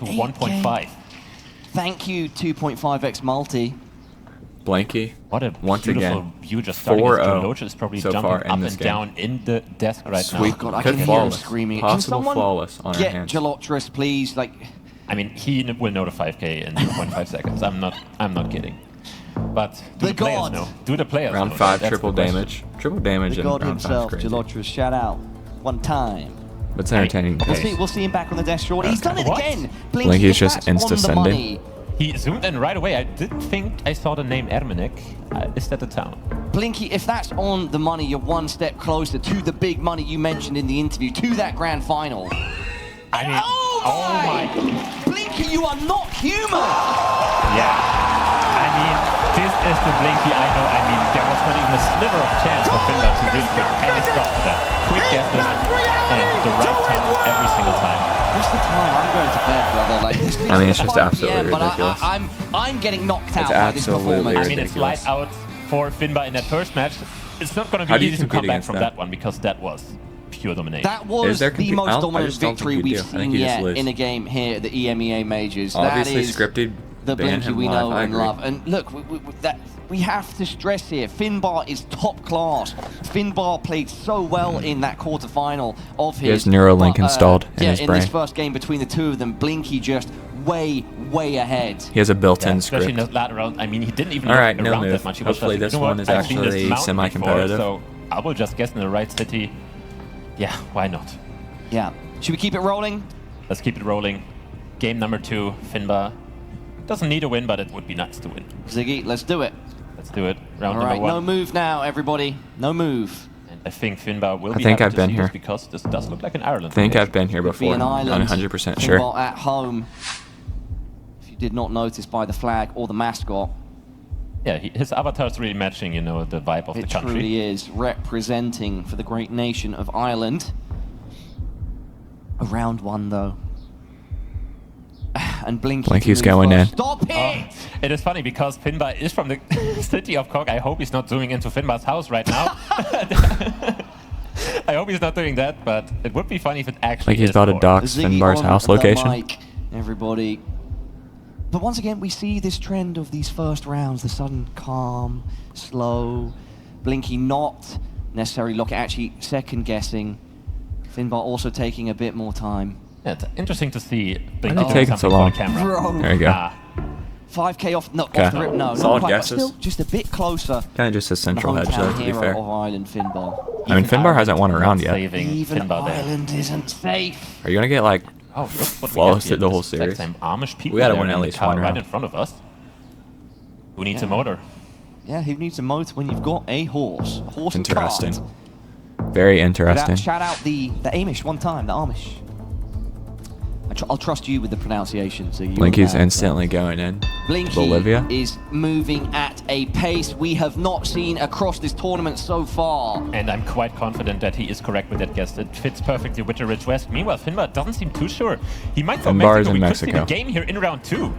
to 1.5. Thank you, 2.5x multi. Blinky. What a once beautiful again, view just starting. 4-0 Jolocha is probably so jumping far in up this and game. down in the desk right Sweet. now. God, I Could can hear him flawless. screaming. Possible Can someone flawless on our get hands. Jolotris, please? Like, I mean, he will know the 5K in 0.5 seconds. I'm not kidding. But do the players god. know? Do the players Round know? 5, That's triple the question. damage. Triple damage the in god round 5 himself, is crazy. Jolotris, shout out. One time. But it's entertaining. We'll see him back on the desk shortly. He's done it What? again. Blinky's if just that's on the insta-sending. money, He zoomed in right away. I did think I saw the name Ermenek. Is that the town? Blinky, if that's on the money, you're one step closer to the big money you mentioned in the interview, to that grand final. I mean, oh my. Blinky, you are not human! Yeah. I mean, this is the Blinky I know. I mean, there was not even a sliver of chance for FINBARR to really quick. And it's got that quick guesses and the right time every single time. What's the time? I'm going to bed, brother. Like, I mean, it's just absolutely but ridiculous. I'm getting knocked out It's by this absolutely performance. I mean, it's ridiculous. light out for FINBAR in that first match. It's not going How to do be you easy to come compete back against from that? that one because that was pure domination. That was there the most I dominant just don't think victory you we've do. I think seen you just yet lose. in a game here at the EMEA Majors. Obviously that is scripted. the ban Blinky him we live, know I and agree. love. And look, we have to stress here, FINBARR is top class. FINBARR played so well in that quarterfinal of his. He has Neuralink installed in his in brain. this first game between the two of them, Blinky just way ahead. He has a built-in especially script. in the latter round. I mean, he didn't even All look right, no around move. that much. He was Hopefully just this like, you know one what? is I've seen this actually mountain semi-competitive. before, so I will just guess in the right city. Yeah, why not? Yeah. Should we keep it rolling? Let's keep it rolling. Game number 2, FINBARR. Doesn't need a win, but it would be nice to win. Ziggy, let's do it. Let's do it. Round All right, number 1. no move now, everybody. No move. And I think FINBAR will I be think happy I've to been see here. this because this does look like an Ireland. I think location. I've been here Be before. an I'm island. 100% sure. FINBARR at home. If you did not notice by the flag or the mascot, Yeah, his avatar is really matching, you know, the vibe of the it country. truly is representing for the great nation of Ireland. A round 1 though. And Blinky's going in. Stop it! It is funny because FINBAR is from the city of Cork. I hope he's not zooming into FINBAR's house right now. I hope he's not doing that, but it would be funny if it actually Like he's is about to Cork. dox Ziggy FINBARR's on house the location. mic, everybody. But once again, we see this trend of these first rounds, the sudden calm, slow, Blinky not necessarily look, actually second guessing. FINBARR also taking a bit more time. Yeah, it's interesting to see Blinky Why did it take doing him so something long? for the camera. Bro. There you go. Ah, 5K off, no, Okay. off the rip, no, Solid not quite, but guesses. still just a bit closer. Kind of just a The central hedge, hometown though, to be hero fair. of Ireland, FINBARR. I mean, even FINBARR hasn't won a Ireland round not yet. Saving Even FINBAR there. Ireland isn't safe. Are you gonna get like? Oh, look what flawless we have at the here. whole This exact series? same Amish people We gotta there win at in the least car one right round. in front of us. Who needs a Yeah. motor? Yeah, who needs a motor when you've got a horse? A horse Interesting. and cart. Very interesting. Shout out the Amish one time, the Amish. I'll trust you with the pronunciation. So you Blinky's instantly going in. Blinky Bolivia. is moving at a pace we have not seen across this tournament so far. And I'm quite confident that he is correct with that guess. It fits perfectly with the Ridge West. Meanwhile, FINBAR doesn't seem too sure. He might go FINBARR is Mexico. in We could see Mexico. the game here in round 2.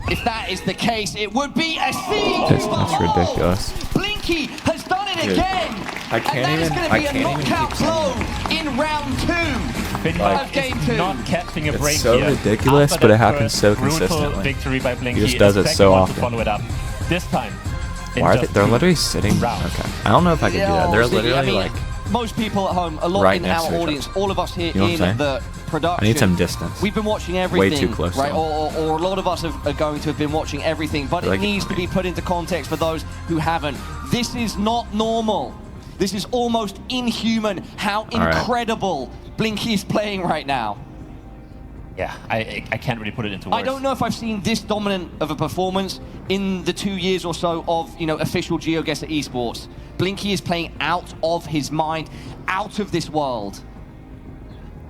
If that is the case, it would be a siege. That's ridiculous. Blinky has done it Dude, again. I can't and that is even- going to I be a can't even knockout keep saying blow in round 2. FINBAR Of game is 2. not catching a It's break so here. ridiculous, After but that it happens first so brutal consistently. victory by Blinky. He just does it second so one often. To follow it up. This time. in Why are they? just They're 2 literally sitting. rounds. Okay. I don't know if I could do that. They're See, literally I mean, like. most people at home, a lot right in next to our each audience, all of us here You know what I'm in saying? the production. I need some distance. We've been watching everything. too close, right? though. Or a lot of us are going to have been watching everything, but Like- it needs to be put into context for those who haven't. This is not normal. This is almost inhuman how right. incredible Blinky is playing right now. Yeah, I can't really put it into words. I don't know if I've seen this dominant of a performance in the 2 years or so of, official GeoGuessr esports. Blinky is playing out of his mind, out of this world.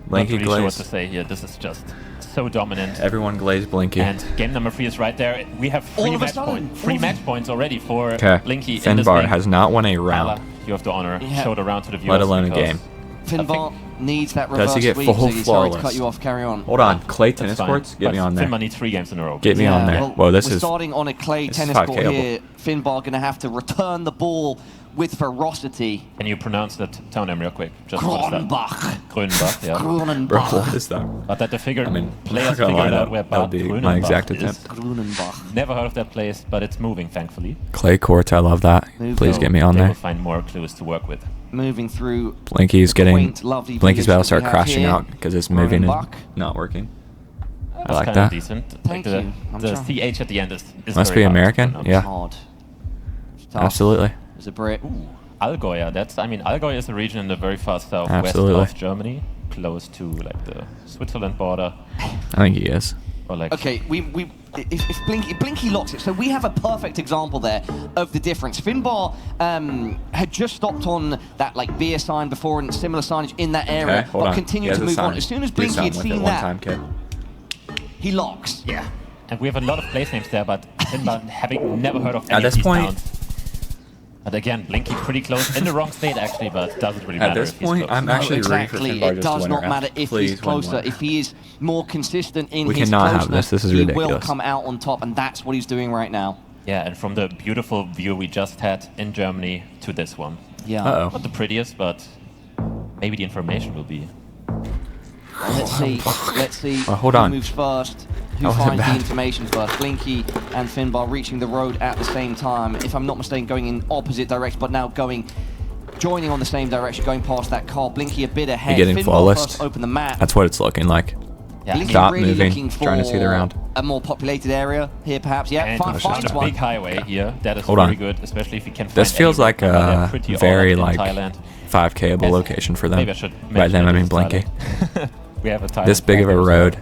Not Blinky really sure what glaze. to say here. This is just so dominant. Everyone glaze Blinky. And game number 3 is right there. We have All three of a match sudden, points. 3 match points already for Okay. Blinky in this FINBARR game. has not won a round, Ala, you have the honor. Yeah. Show the round to the viewers. let alone a because game. FINBARR needs that reverse Does he get sweep, full Ziggy. Sorry to flawless? cut you off, carry on. Hold on, clay That's tennis fine. courts. Get But me on there. FINBARR needs 3 games in a row. Get me on there. Well, Whoa, this we're is. starting on a clay this is tennis court 5K-able. here. FINBARR going to have to return the ball with ferocity. Can you pronounce that town name real quick? Just what's that? Kronbach. Grönbach, yeah. Bro, Kronenbach. what is that? But that the figure I mean, players not gonna lie, figured out where that would Bad be my Grönbach exact is. attempt. Kronenbach. Never heard of that place, but it's moving, thankfully. Clay court, I love that. Please So get me on they there. will find more clues to work with. Moving through Blinky's getting. quaint, lovely Blinky's about to village start that we have crashing here. out because his moving is Kronenbach. not working. I That's like kinda that. decent. Thank like you. I'm the trying. CH at the end is Must very be hard to American, pronounce. yeah. Hard. It's tough. Absolutely. As a Brit. Allgäu, yeah, that's, I mean, Allgäu is a region in the very far southwest Absolutely. of Germany, close to like the Switzerland border, I think he is. or like. Okay, if Blinky locks it, so we have a perfect example there of the difference. FINBARR had just stopped on that like beer sign before and similar signage in that area, Okay, hold but on. continued to move on. As soon as Blinky had seen that, he locks. Yeah. And we have a lot of place names there, but FINBARR having never heard of any At of this these point- towns. But again, Blinky pretty close in the wrong state actually, but doesn't really At matter this if he's point, close. I'm actually rooting for Exactly. FINBARR It just to does win not our matter F. if Please he's win closer. one. If he is more consistent in We his cannot have closeness, this. This is he will ridiculous. come out on top, and that's what he's doing right now. Yeah, and from the beautiful view we just had in Germany to this one. Yeah. Uh-oh. Not the prettiest, but maybe the information will be. Let's see. Let's see hold who on. moves first. Who That wasn't finds the bad. information first? Blinky and FINBARR reaching the road at the same time. If I'm not mistaken, going in opposite directions, but now joining on the same direction, going past that car. Blinky a bit ahead. You're getting FINBARR flawless. first open the map. That's what it's looking like. Yeah, Blinky Stop really moving, looking for trying to see the round. a more populated area here, perhaps. Yeah, and finds on a one. big highway here. That is Hold very on. good, especially if you can find This feels any like route around there a pretty all very up in like Thailand. 5K-able Yes. location for them. Maybe I should By them, I mean mention Blinky. Thailand. We have a Thailand This big of a flag there, road.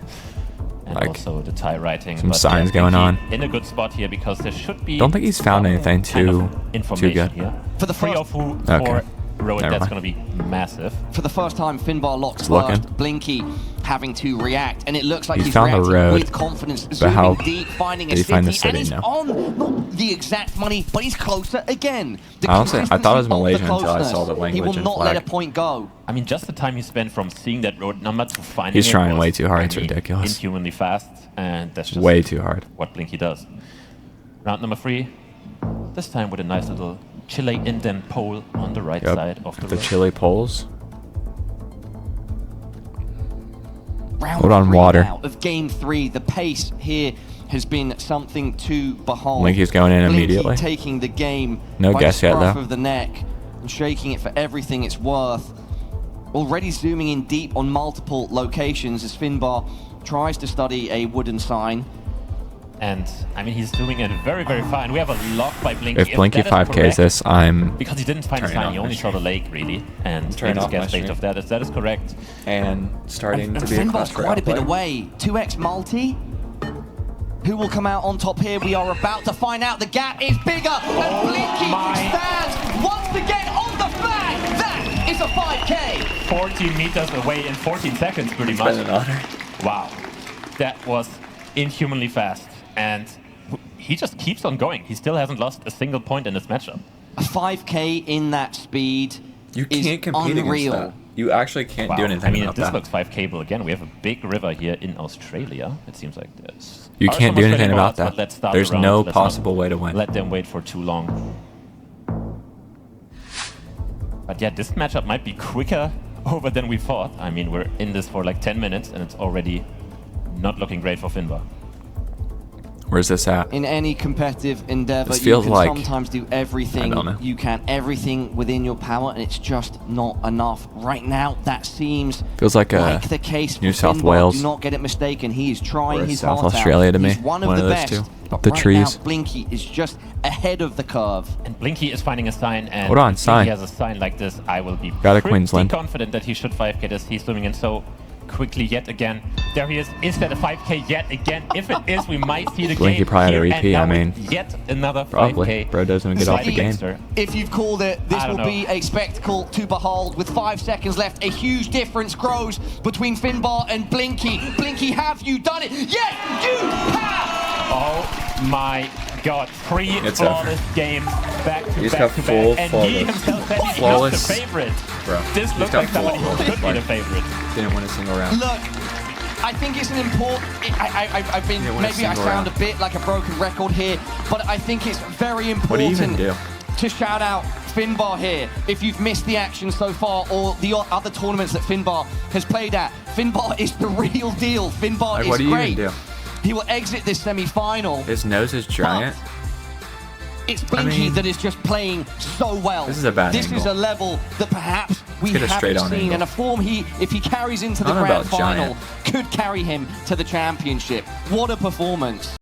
and like, also the Thai writing. some but signs yeah, going Blinky on. in a good spot here because there should be. Don't think he's found some anything kind of too information good. Here. For the Three first- or four Okay. road, Never that's mind. going to be massive. For the first time, FINBARR locks He's first. looking. Blinky having to react, and it looks like He's he's found the reacting road, with confidence, but zooming how deep, finding a did he city, find the and city? he's No. on not the exact money, but he's closer again. The Honestly, I thought it was consistency of the Malaysian until I closeness. saw the He language will and not let flag. a point go. I mean, just the time he spent from seeing that road number to finding He's it trying was, way too hard, I it's mean, ridiculous. Inhumanly fast, and that's just Way too hard. what Blinky does. Round number 3, this time with a nice little Chile indent pole on the right side of the The road. Chile poles. Round Hold on, 3 water. now of game 3. The pace here has been something to behold. Blinky's going in Blinky immediately. taking the game No by guess the yet, scruff though. of the neck and shaking it for everything it's worth. Already zooming in deep on multiple locations as FINBARR tries to study a wooden sign. And I mean, he's doing it very, very fine. We have a lock by Blinky. If Blinky that is 5Ks correct, this, I'm because he didn't find the turning sign, off he my only saw the stream. lake, really. And turning made a off my guess based stream. of that. That is correct. and starting to be a FINBARR's class for quite a bit outplay. away. 2x multi. Who will come out on top here? We are about to find out. The gap is bigger, and Blinky my. stands once again on the flag. That is a 5K. 14 meters away in 14 seconds, pretty It's much. been an honor. Wow. That was inhumanly fast. And he just keeps on going. He still hasn't lost a single point in this matchup. A 5K in that speed You is can't compete unreal. against that. You actually can't Wow. do anything I mean, about this that. looks 5K-able again. We have a big river here in Australia. It seems like this. You Are can't some do anything Australian about odds, but that. let's start There's the round. no Let's not possible way to win. Let them wait for too long. But yeah, this matchup might be quicker over than we thought. I mean, we're in this for like 10 minutes, and it's already not looking great for FINBARR. Where's this at? In any competitive endeavor, This you feels can like- sometimes do everything I don't know. you can, everything within your power, and it's just not enough. Right now, that seems Feels like the case for New South FINBARR. Wales. Do not get it mistaken. He is trying Or his South heart Australia out. to me. He's one of One the of those best. two. But The right trees. now, Blinky is just ahead of the curve. And Blinky is finding a sign, and Hold on, if sign. he has a sign like this, I will be Got a pretty Queensland. confident that he should 5K this. He's zooming in so quickly yet again. There he is. Is that a 5K yet again? If it is, we might see the Blinky game probably had a here and repeat, now I mean, with yet another 5K. Probably. Bro doesn't get off the game. If you've called it, this I don't will know. be a spectacle to behold. With 5 seconds left, a huge difference grows between FINBARR and Blinky. Blinky, have you done it? Yes, you have! Oh my god. 3 It's flawless games back to He's back got to full back. And he flawless. himself said he's Flawless. not the favorite. Bro, This he's looks got like somebody full who could be flawless. the favorite. Didn't win a single round. Look, I think it's an important. I've been. Yeah, win a Maybe I single sound round. a bit like a broken record here, but I think it's very What do you even important do? to shout out FINBARR here, if you've missed the action so far or the other tournaments that FINBARR has played at, FINBARR is the real deal. FINBARR Like, is what do you great. even do? He will exit this semi-final. His nose is giant. It's Blinky that is just playing so well. This is a bad This angle. is a level that perhaps we get a haven't straight-on seen, angle. and a form if he carries into the I don't know grand about final, giant. could carry him to the championship. What a performance.